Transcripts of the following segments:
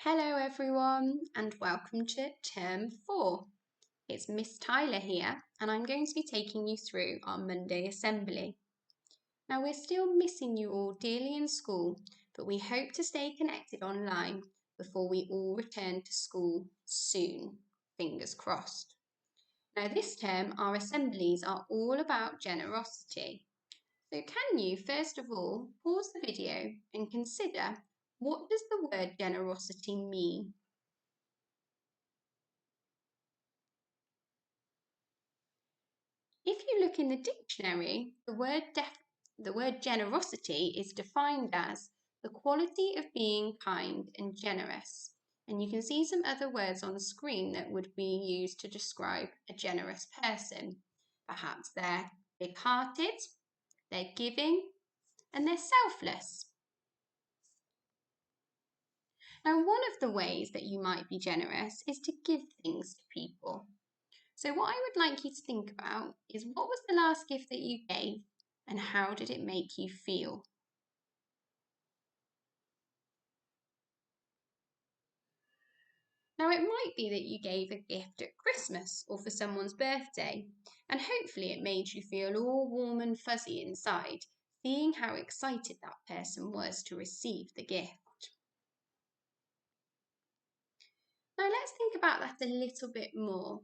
Hello everyone and welcome to Term 4. It's Miss Tyler here and I'm going to be taking you through our Monday assembly. Now we're still missing you all dearly in school, but we hope to stay connected online before we all return to school soon, fingers crossed. Now this term our assemblies are all about generosity. So can you first of all pause the video and consider, what does the word generosity mean? If you look in the dictionary, the word generosity is defined as the quality of being kind and generous. And you can see some other words on the screen that would be used to describe a generous person. Perhaps they're big-hearted, they're giving, and they're selfless. Now, one of the ways that you might be generous is to give things to people. So what I would like you to think about is, what was the last gift that you gave and how did it make you feel? Now it might be that you gave a gift at Christmas or for someone's birthday, and hopefully it made you feel all warm and fuzzy inside, seeing how excited that person was to receive the gift. Now let's think about that a little bit more.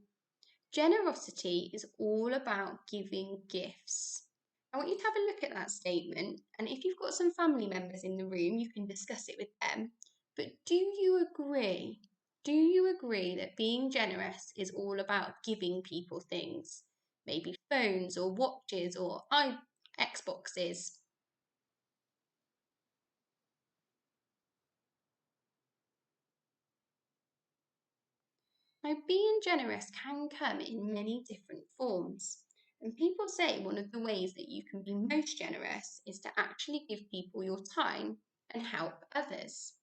Generosity is all about giving gifts. I want you to have a look at that statement, and if you've got some family members in the room, you can discuss it with them. But do you agree? Do you agree that being generous is all about giving people things? Maybe phones or watches or Xboxes. Now, being generous can come in many different forms. And people say one of the ways that you can be most generous is to actually give people your time and help others.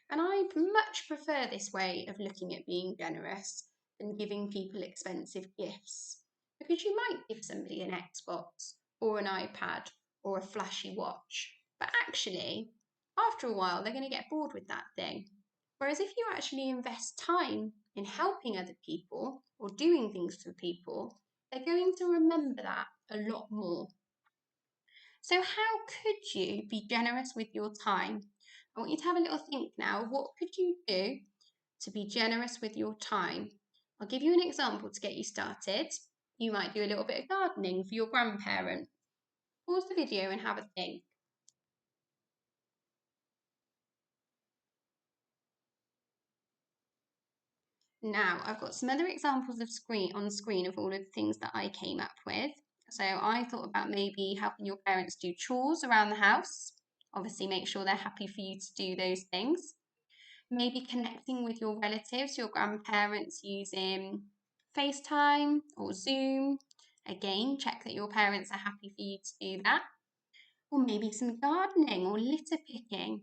And I much prefer this way of looking at being generous than giving people expensive gifts. Because you might give somebody an Xbox or an iPad or a flashy watch, but actually, after a while, they're going to get bored with that thing. Whereas if you actually invest time in helping other people or doing things for people, they're going to remember that a lot more. So how could you be generous with your time? I want you to have a little think now. What could you do to be generous with your time? I'll give you an example to get you started. You might do a little bit of gardening for your grandparent. Pause the video and have a think. Now, I've got some other examples of on screen of all of the things that I came up with. So I thought about maybe helping your parents do chores around the house. Obviously, make sure they're happy for you to do those things. Maybe connecting with your relatives, your grandparents, using FaceTime or Zoom. Again, check that your parents are happy for you to do that. Or maybe some gardening or litter picking.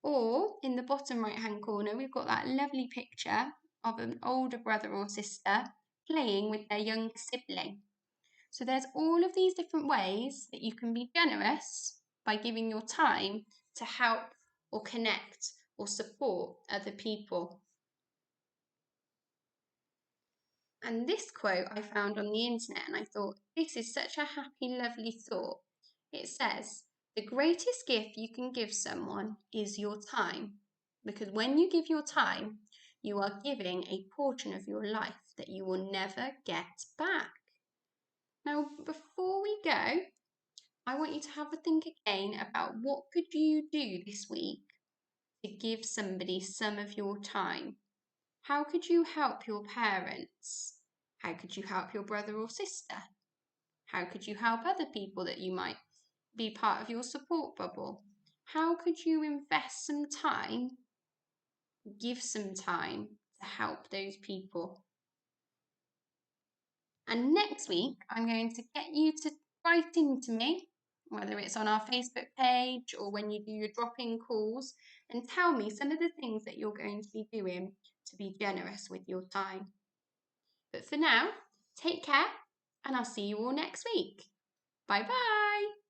Or in the bottom right-hand corner, we've got that lovely picture of an older brother or sister playing with their younger sibling. So there's all of these different ways that you can be generous by giving your time to help or connect or support other people. And this quote I found on the internet and I thought, this is such a happy, lovely thought. It says, the greatest gift you can give someone is your time, because when you give your time, you are giving a portion of your life that you will never get back. Now, before we go, I want you to have a think again about, what could you do this week to give somebody some of your time? How could you help your parents? How could you help your brother or sister? How could you help other people that you might be part of your support bubble? How could you invest some time, give some time to help those people? And next week, I'm going to get you to write into me, whether it's on our Facebook page or when you do your drop-in calls, and tell me some of the things that you're going to be doing to be generous with your time. But for now, take care, and I'll see you all next week. Bye-bye.